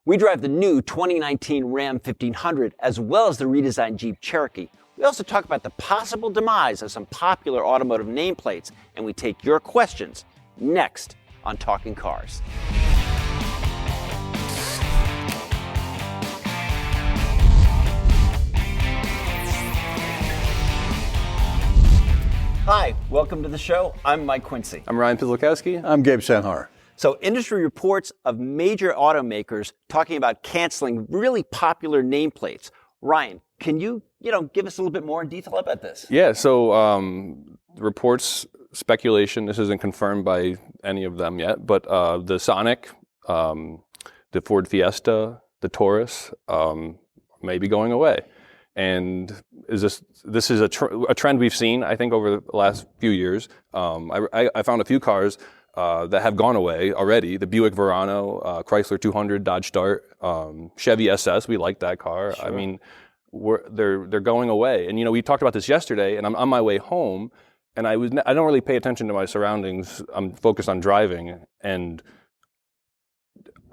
We drive the new 2019 Ram 1500 as well as the redesigned Jeep Cherokee. We also talk about the possible demise of some popular automotive nameplates, and we take your questions next on Talking Cars. Hi, welcome to the show. I'm Mike Quincy. I'm Ryan Pizlakowski. I'm Gabe Sanhar. So industry reports of major automakers talking about canceling really popular nameplates. Ryan, can you give us a little bit more in detail about this? Yeah, so reports, speculation, this isn't confirmed by any of them yet, but the Sonic, the Ford Fiesta, the Taurus may be going away. And this is a trend we've seen, I think, over the last few years. I found a few cars that have gone away already. The Buick Verano, Chrysler 200, Dodge Dart, Chevy SS. We like that car. Sure. I mean, they're going away. And we talked about this yesterday. And I'm on my way home, and I don't really pay attention to my surroundings. I'm focused on driving, and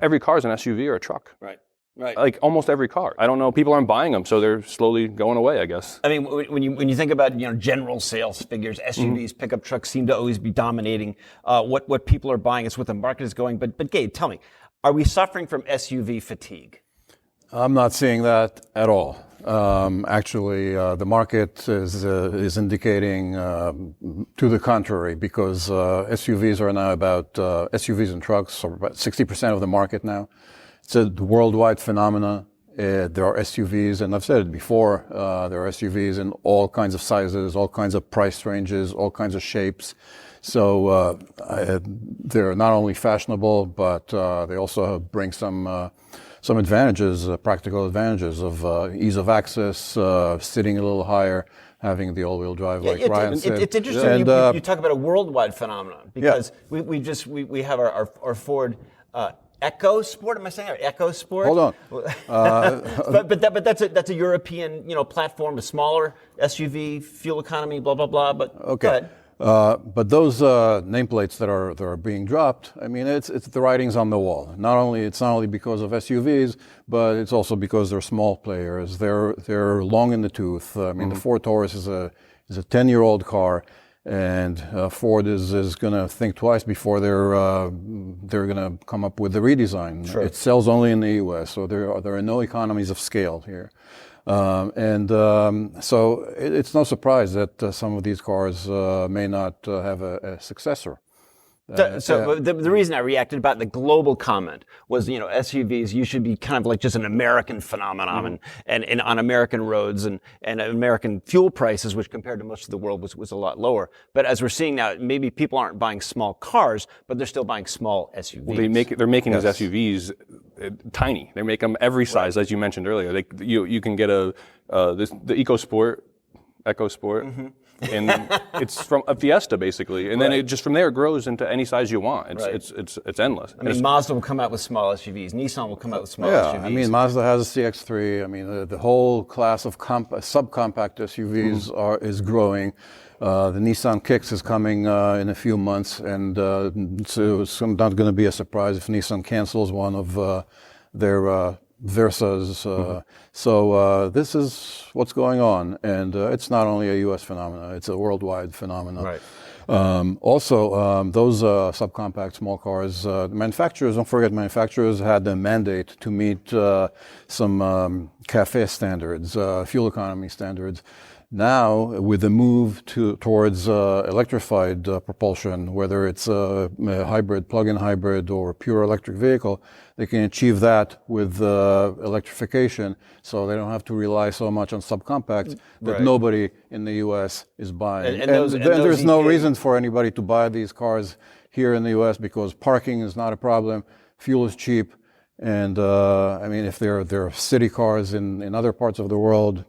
every car is an SUV or a truck. Right. Like almost every car. I don't know. People aren't buying them, so they're slowly going away, I guess. I mean, when you think about general sales figures, SUVs, pickup trucks seem to always be dominating what people are buying. It's what the market is going. But Gabe, tell me, are we suffering from SUV fatigue? I'm not seeing that at all. Actually, the market is indicating to the contrary, because SUVs are now SUVs and trucks are about 60% of the market now. It's a worldwide phenomena. There are SUVs, and I've said it before, there are SUVs in all kinds of sizes, all kinds of price ranges, all kinds of shapes. So they're not only fashionable, but they also bring some advantages, practical advantages of ease of access, sitting a little higher, having the all-wheel drive, like Ryan said. It's interesting you talk about a worldwide phenomenon, because we have our Ford EcoSport. Am I saying it? EcoSport? Hold on. But that's a European platform, a smaller SUV, fuel economy, blah blah blah. But okay. But those nameplates that are being dropped, I mean, it's the writing's on the wall. It's not only because of SUVs, but it's also because they're small players. They're long in the tooth. I mean, the Ford Taurus is a 10-year-old car. And Ford is going to think twice before they're going to come up with the redesign. Sure. It sells only in the U.S., so there are no economies of scale here. So it's no surprise that some of these cars may not have a successor. So the reason I reacted about the global comment was, SUVs, you should be kind of like just an American phenomenon, and on American roads and American fuel prices, which compared to most of the world was a lot lower. But as we're seeing now, maybe people aren't buying small cars, but they're still buying small SUVs. Well, they're making these SUVs tiny. They make them every size, as you mentioned earlier. You can get the EcoSport. And it's from a Fiesta, basically, and then it just from there grows into any size you want. It's endless. I mean, Mazda will come out with small SUVs. Nissan will come out with small SUVs. I mean, Mazda has a CX-3. I mean, the whole class of subcompact SUVs is growing. The Nissan Kicks is coming in a few months, and so it's not going to be a surprise if Nissan cancels one of their Versas. So this is what's going on, and it's not only a U.S. phenomenon; it's a worldwide phenomenon. Right. Also, those subcompact small cars, manufacturers, don't forget, manufacturers had a mandate to meet some CAFE standards, fuel economy standards. Now, with the move towards electrified propulsion, whether it's a hybrid, plug-in hybrid, or pure electric vehicle, they can achieve that with electrification, so they don't have to rely so much on subcompacts that nobody in the U.S. is buying. And there's no reason for anybody to buy these cars here in the U.S. because parking is not a problem, fuel is cheap, and I mean, if they're city cars in other parts of the world,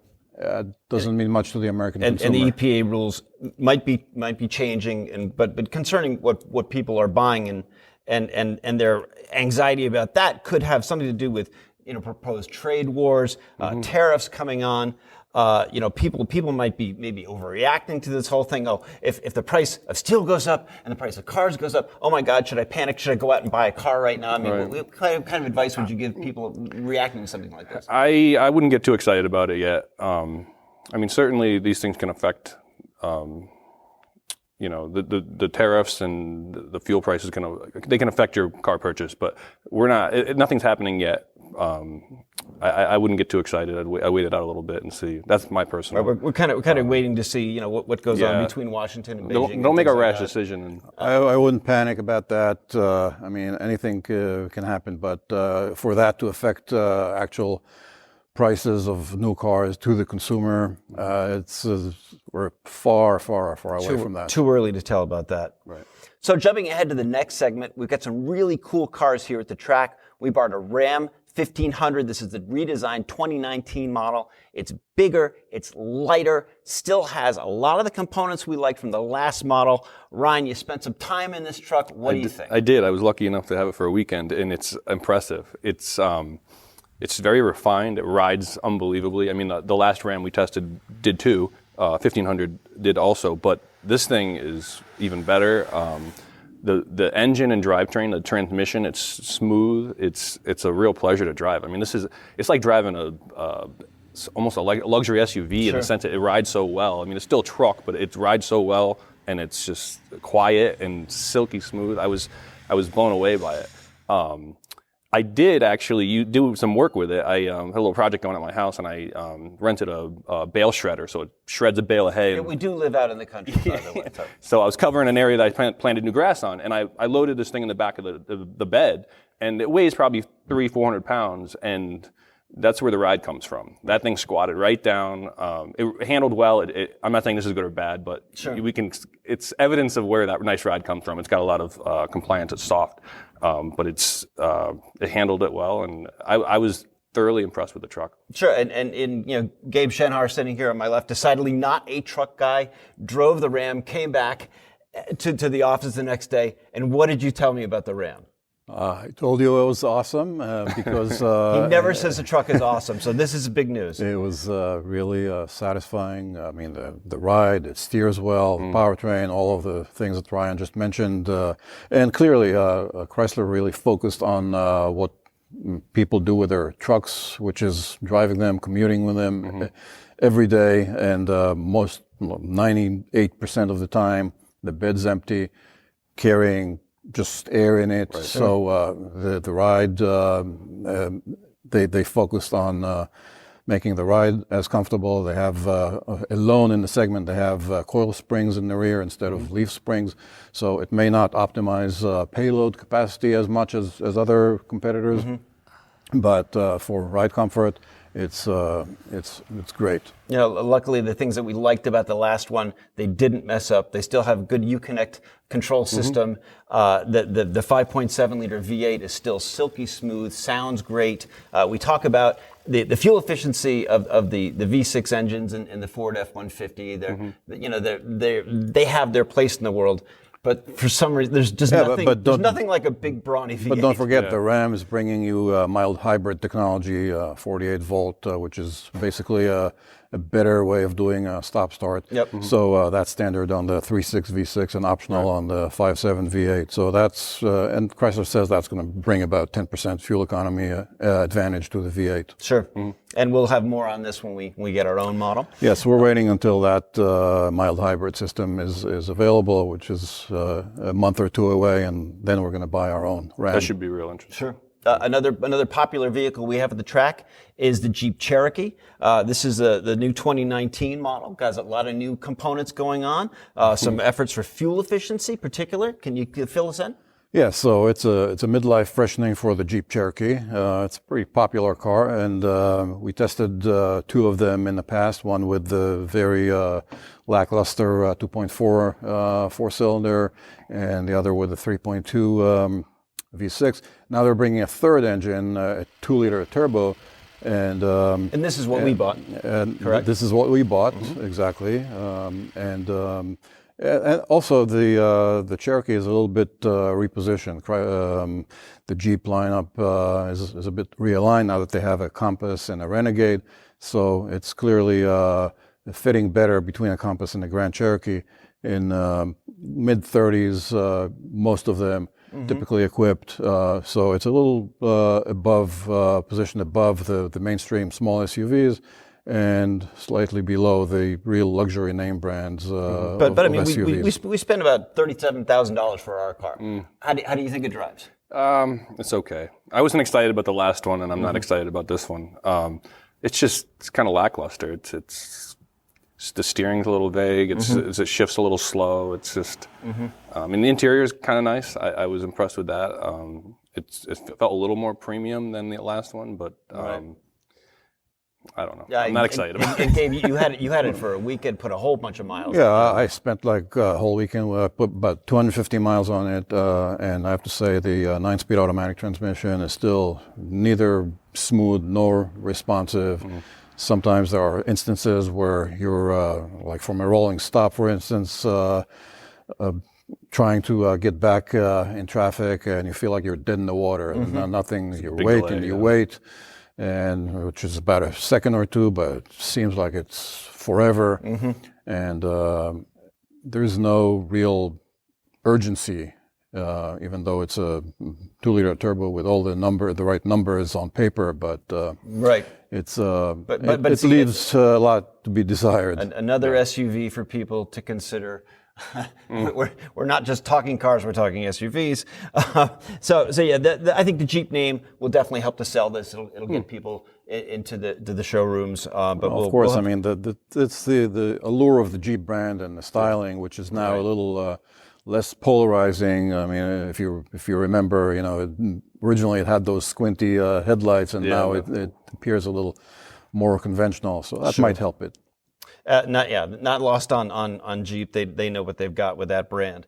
doesn't mean much to the American consumer. And the EPA rules might be changing, but concerning what people are buying and their anxiety about that could have something to do with proposed trade wars, tariffs coming on. People might be maybe overreacting to this whole thing. Oh, if the price of steel goes up and the price of cars goes up, oh my God, should I panic? Should I go out and buy a car right now? I mean, what kind of advice would you give people reacting to something like this? I wouldn't get too excited about it yet. Certainly these things can affect, the tariffs and the fuel prices they can affect your car purchase, but nothing's happening yet. I wouldn't get too excited. I wait it out a little bit and see. That's my personal. We're kind of waiting to see, what goes on between Washington and Beijing. Don't make a rash decision. I wouldn't panic about that. Anything can happen, but for that to affect actual prices of new cars to the consumer, we're far away from that. Too early to tell about that. Right. So jumping ahead to the next segment, we've got some really cool cars here at the track. We bought a Ram 1500. This is the redesigned 2019 model. It's bigger, it's lighter, still has a lot of the components we liked from the last model. Ryan, you spent some time in this truck. What do you think? I did. I was lucky enough to have it for a weekend, and it's impressive. It's very refined. It rides unbelievably. The last Ram we tested did too. 1500 did also, but this thing is even better. The engine and drivetrain, the transmission, it's smooth. It's a real pleasure to drive. It's like driving almost a luxury SUV in the sense that it rides so well. It's still a truck, but it rides so well, and it's just quiet and silky smooth. I was blown away by it. I did actually do some work with it. I had a little project going at my house, and I rented a bale shredder, so it shreds a bale of hay. Yeah, we do live out in the country, by the way. So I was covering an area that I planted new grass on, and I loaded this thing in the back of the bed, and it weighs probably 300-400 pounds, and that's where the ride comes from. That thing squatted right down. It handled well. I'm not saying this is good or bad, but it's evidence of where that nice ride comes from. It's got a lot of compliance. It's soft. But it handled it well, and I was thoroughly impressed with the truck. Sure, and Gabe Shenhar sitting here on my left, decidedly not a truck guy, drove the Ram, came back to the office the next day, and what did you tell me about the Ram? I told you it was awesome because... he never says the truck is awesome, so this is big news. It was really satisfying. The ride, it steers well, the powertrain, all of the things that Ryan just mentioned. And clearly, Chrysler really focused on what people do with their trucks, which is driving them, commuting with them every day. And 98% of the time, the bed's empty, carrying just air in it. Right. So the ride, they focused on making the ride as comfortable. They have alone in the segment, they have coil springs in the rear instead of leaf springs. So it may not optimize payload capacity as much as other competitors, but for ride comfort, it's great. Luckily the things that we liked about the last one, they didn't mess up. They still have good Uconnect control system. The 5.7 liter V8 is still silky smooth, sounds great. We talk about the fuel efficiency of the V6 engines in the Ford F-150. They have their place in the world. But for some reason, there's just nothing like a big Brawny V8. But don't forget, the Ram is bringing you mild hybrid technology, 48 volt, which is basically a better way of doing a stop-start. Yep. So that's standard on the 3.6 V6 and optional on the 5.7 V8. So that's, and Chrysler says that's going to bring about 10% fuel economy advantage to the V8. Sure. And we'll have more on this when we get our own model. Yes, we're waiting until that mild hybrid system is available, which is a month or two away, and then we're going to buy our own Ram. That should be real interesting. Sure. Another popular vehicle we have at the track is the Jeep Cherokee. This is the new 2019 model. Got a lot of new components going on. Some efforts for fuel efficiency, particular. Can you fill us in? Yeah, so it's a midlife freshening for the Jeep Cherokee. It's a pretty popular car, and we tested two of them in the past. One with the very lackluster 2.4 four-cylinder, and the other with a 3.2 V6. Now they're bringing a third engine, a 2-liter turbo, and this is what we bought. And correct? This is what we bought exactly, and And also, the Cherokee is a little bit repositioned. The Jeep lineup is a bit realigned now that they have a Compass and a Renegade. So it's clearly fitting better between a Compass and a Grand Cherokee. In mid-30s, most of them typically equipped. So it's a little positioned above the mainstream small SUVs, and slightly below the real luxury name brands but I mean, SUVs. we spent about $37,000 for our car. How do you think it drives? It's okay. I wasn't excited about the last one, and I'm not excited about this one. It's kind of lackluster. It's the steering's a little vague. It shifts a little slow. It's just. And the interior is kind of nice. I was impressed with that. It felt a little more premium than the last one, but. I don't know. Yeah, I'm not excited about it. And Gabe, you had it for a weekend, put a whole bunch of miles. Yeah, I spent like a whole weekend, put about 250 miles on it, and I have to say the 9-speed automatic transmission is still neither smooth nor responsive. Sometimes there are instances where you're, like from a rolling stop, for instance, trying to get back in traffic, and you feel like you're dead in the water. And nothing, you wait and you wait. And which is about a second or two, but it seems like it's forever. And there's no real urgency, even though it's a 2-liter turbo with all the right numbers on paper. But it's it leaves a lot to be desired. Another SUV for people to consider. We're not just talking cars; we're talking SUVs. So yeah, I think the Jeep name will definitely help to sell this. It'll get people into the showrooms. But of course, I mean it's the allure of the Jeep brand and the styling, which is now a little less polarizing. I mean, if you remember, originally it had those squinty headlights, and now it appears a little more conventional. So that might help it. Not lost on Jeep. They know what they've got with that brand.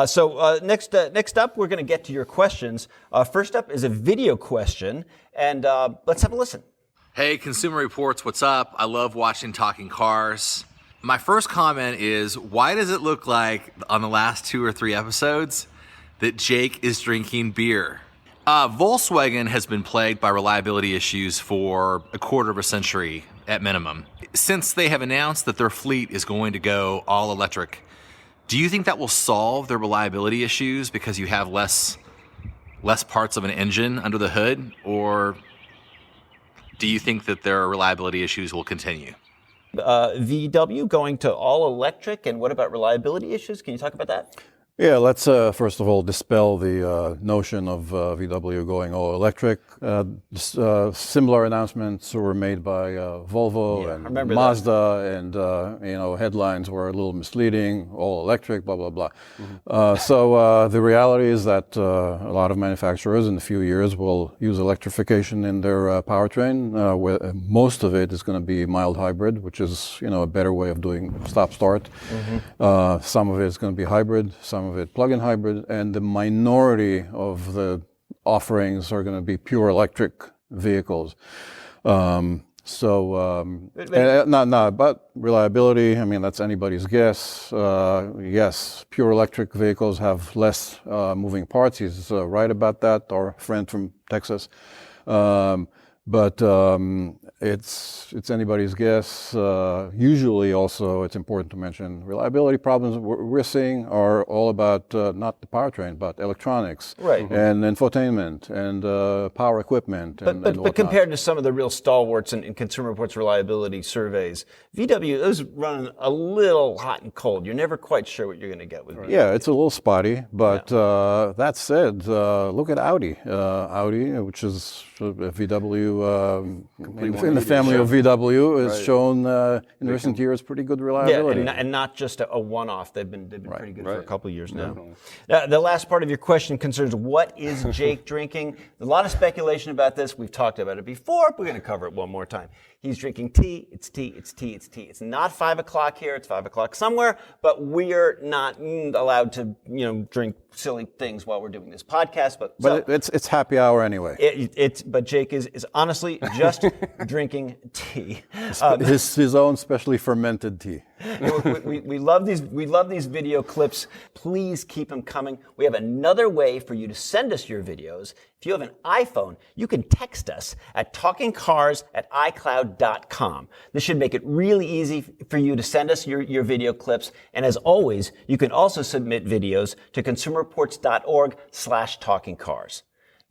So next up, we're going to get to your questions. First up is a video question, and let's have a listen. Hey, Consumer Reports, what's up? I love watching Talking Cars. My first comment is, why does it look like on the last 2 or 3 episodes that Jake is drinking beer? Volkswagen has been plagued by reliability issues for a quarter of a century at minimum. Since they have announced that their fleet is going to go all electric, do you think that will solve their reliability issues because you have less parts of an engine under the hood? Or do you think that their reliability issues will continue? VW going to all electric, and what about reliability issues? Can you talk about that? Yeah, let's first of all dispel the notion of VW going all electric. Similar announcements were made by Volvo and Mazda, and headlines were a little misleading. All electric, blah blah blah. So the reality is that a lot of manufacturers in a few years will use electrification in their powertrain. Where most of it is going to be mild hybrid, which is a better way of doing stop-start. Some of it is going to be hybrid. Some of it plug-in hybrid, and the minority of the offerings are going to be pure electric vehicles. But reliability, I mean, that's anybody's guess. Yes, pure electric vehicles have less moving parts. He's right about that, our friend from Texas. But it's anybody's guess. Usually also it's important to mention reliability problems we're seeing are all about not the powertrain, but electronics and infotainment and power equipment. But compared to some of the real stalwarts in Consumer Reports reliability surveys, VW is running a little hot and cold. You're never quite sure what you're going to get with VW. Yeah, it's a little spotty, but that said, look at Audi. Audi, which is a VW, in the family of VW, has shown in recent years pretty good reliability. Yeah, and not just a one-off. They've been pretty good for a couple of years now. The last part of your question concerns what is Jake drinking. There's a lot of speculation about this. We've talked about it before, but we're going to cover it one more time. He's drinking tea. It's tea. It's tea. It's tea. It's not 5 o'clock here. It's 5 o'clock somewhere. But we're not allowed to, drink silly things while we're doing this podcast. But it's happy hour anyway. But Jake is honestly just drinking tea. His own specially fermented tea. We love these video clips. Please keep them coming. We have another way for you to send us your videos. If you have an iPhone, you can text us at talkingcars@icloud.com. This should make it really easy for you to send us your video clips. And as always, you can also submit videos to consumerreports.org/talkingcars.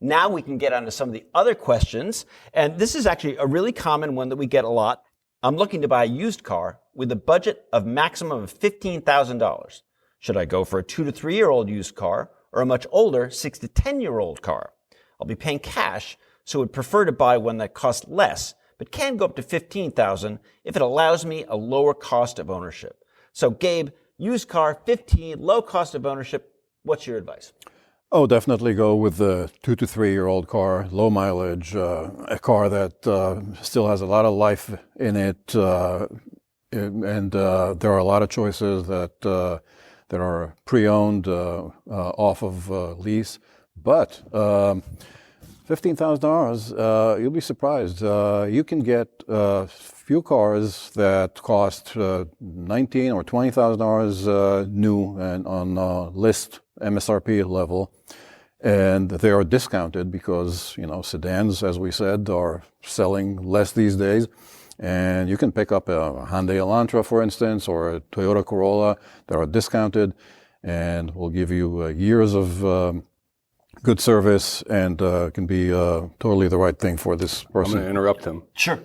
Now we can get on to some of the other questions. And this is actually a really common one that we get a lot. I'm looking to buy a used car with a budget of maximum of $15,000. Should I go for a 2 to 3 year old used car or a much older 6 to 10 year old car? I'll be paying cash, so would prefer to buy one that costs less, but can go up to $15,000 if it allows me a lower cost of ownership. So Gabe, used car, 15, low cost of ownership. What's your advice? Oh, definitely go with the 2 to 3 year old car, low mileage, a car that still has a lot of life in it, and there are a lot of choices that are pre-owned off of lease. But $15,000, you'll be surprised. You can get few cars that cost $19,000 or $20,000 new and on list MSRP level, and they are discounted because sedans, as we said, are selling less these days. And you can pick up a Hyundai Elantra, for instance, or a Toyota Corolla that are discounted, and will give you years of good service, and can be totally the right thing for this person. I'm going to interrupt him. Sure.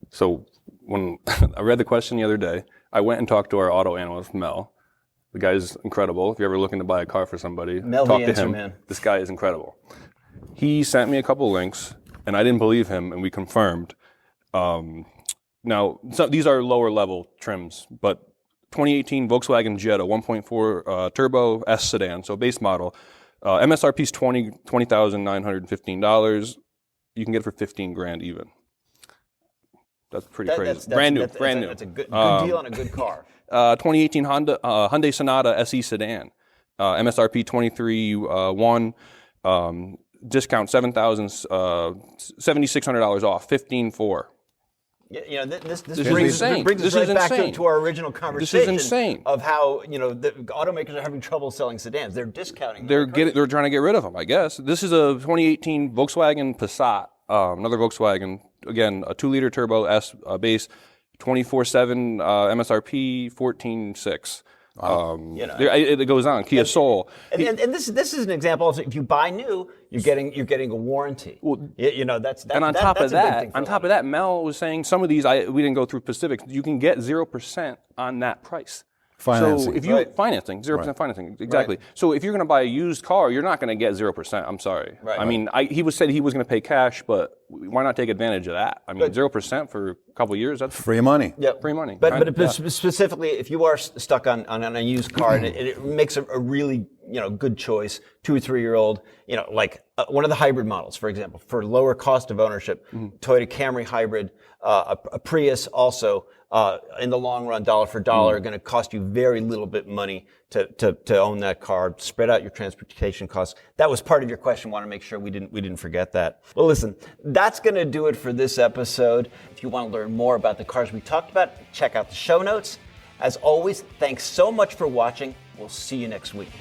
So when I read the question the other day, I went and talked to our auto analyst, Mel. The guy's incredible. If you're ever looking to buy a car for somebody, Mel, talk the to answer him. man. This guy is incredible. He sent me a couple links, and I didn't believe him, and we confirmed. Now, these are lower level trims, but 2018 Volkswagen Jetta 1.4 turbo S sedan, so base model. MSRP is $20,915. You can get it for $15,000 even. That's pretty crazy. Brand new. That's a good deal on a good car. 2018 Hyundai Sonata SE sedan, MSRP 23,100, discount $7,600 off, 15,400. This is brings insane. us This right is back insane. to our original conversation. This is insane. Of how the automakers are having trouble selling sedans. They're discounting. They're trying to get rid of them, I guess. This is a 2018 Volkswagen Passat, another Volkswagen, again a 2-liter turbo S base, 24/7 MSRP 14,600. It goes on. Kia Soul. And this is an example of if you buy new, you're getting a warranty. Well, that's and on top of that, Mel was saying some of these we didn't go through specifics. You can get 0% on that price. Financing. So if you financing 0% financing, exactly. Right. So if you're going to buy a used car, you're not going to get 0%. I'm sorry. Right. I mean, he said he was going to pay cash, but why not take advantage of that? I mean, 0% for a couple of years, that's free money. Yep. Free money. But specifically, if you are stuck on a used car, and it makes a really good choice, 2 or 3 year old, like one of the hybrid models, for example, for lower cost of ownership, Toyota Camry hybrid, a Prius also. In the long run, dollar for dollar, going to cost you very little bit money to own that car. Spread out your transportation costs. That was part of your question. Want to make sure we didn't forget that. Well, listen, that's going to do it for this episode. If you want to learn more about the cars we talked about, check out the show notes. As always, thanks so much for watching. We'll see you next week.